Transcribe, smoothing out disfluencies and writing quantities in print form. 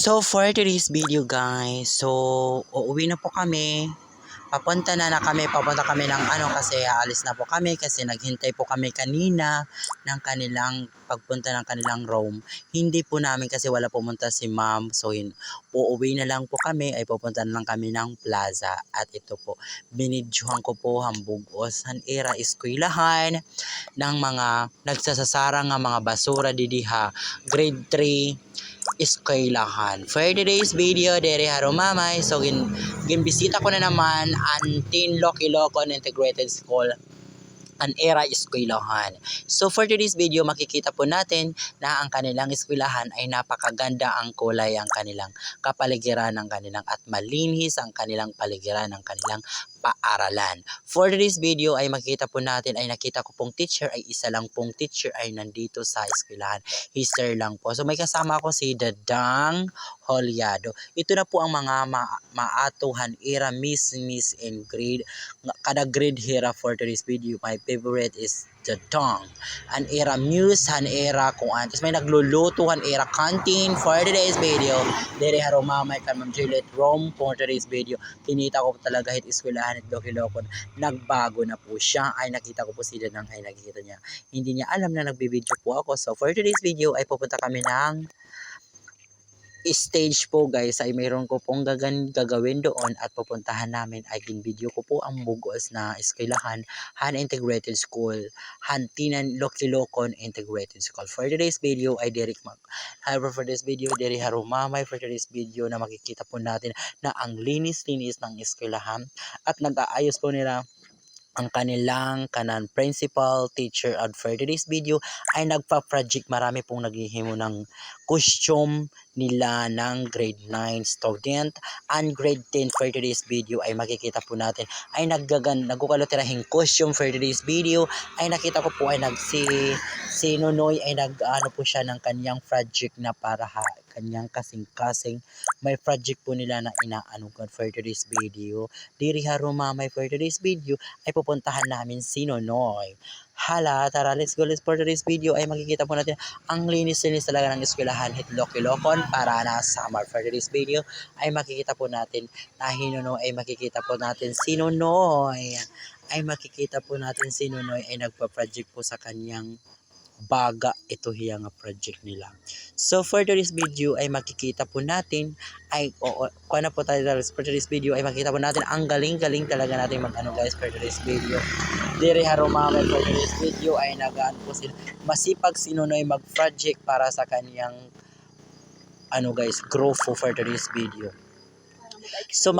So for today's video guys, uuwi na po kami. Papunta kami ng kasi aalis na po kami kasi naghintay po kami kanina ng kanilang pagpunta ng kanilang room. Hindi po namin kasi wala pumunta si ma'am. So uuwi na lang po kami ay pupunta na lang kami ng plaza. At ito po, binidyohan ko po hambugos han era eskwelahan ng mga nagsasasara nga mga basura didiha grade 3 eskwelahan. For today's video, dere haro mamay. So ginbisita ko na naman ang Tinloc Ilocon Integrated School, an era eskwelahan. So for today's video, makikita po natin na ang kanilang eskwelahan ay napakaganda ang kulay, ang kanilang kapaligiran ng kanilang at malinis ang kanilang paligiran ng kanilang paaralan. For today's video ay makikita po natin ay nakita ko pong teacher ay isa lang pong teacher ay nandito sa eskwelahan. Hister lang po. So may kasama ko si Dadang Holyado. Ito na po ang mga maatuhan era miss and grade. Kada grade hera for today's video. My favorite is Dadang. An era muse, an era kung antes may nagluluto, an era canteen for today's video. Dere haro mamay kan Ma'am Juliet Rome for today's video. Kinita ko talaga hit eskwelahan at Ilocon. Nagbago na po siya. Ay nakita ko po si Dadang ay nakikita niya. Hindi niya alam na nagbibideo po ako. So for today's video ay pupunta kami ng stage po guys, ay mayroon ko pong gagawin doon at pupuntahan namin ay ginvideo ko po ang bugos na eskwelahan Han Integrated School, Han Tinloc Ilocon Integrated School. For today's video ay however for this video diri harumamay for today's video na makikita po natin na ang linis-linis ng eskwelahan at nag-aayos po nila ang kanilang principal, teacher. At for today's video ay nagpa-project, marami pong naghihimo ng costume nila ng grade 9 student and grade 10. For today's video ay makikita po natin ay nagkukalotirahin costume. For today's video ay nakita ko po ay si Nonoy ay nag-ano po siya ng kanyang project na para kanyang kasing-kasing. May project po nila na inaanugan for today's video. Diri harumamay for today's video ay pupuntahan namin si Nonoy. Hala, tara, let's go. For today's video ay makikita po natin ang linis-linis talaga ng eskwelahan Tinloc Ilocon para na summer. For today's video ay makikita po natin na ay makikita po natin si Nonoy. Ay makikita po natin si Nonoy ay nagpa-project po sa kanyang baga. Ito hiyang project nila. So for today's video ay makikita po natin ay kuha na po tayo for today's video ay makikita po natin ang galing-galing talaga natin mag-ano guys for today's video. Diri harumamay for today's video ay nagaan po sila. Masipag si Nonoy mag-project para sa kanyang guys, growth for today's video. So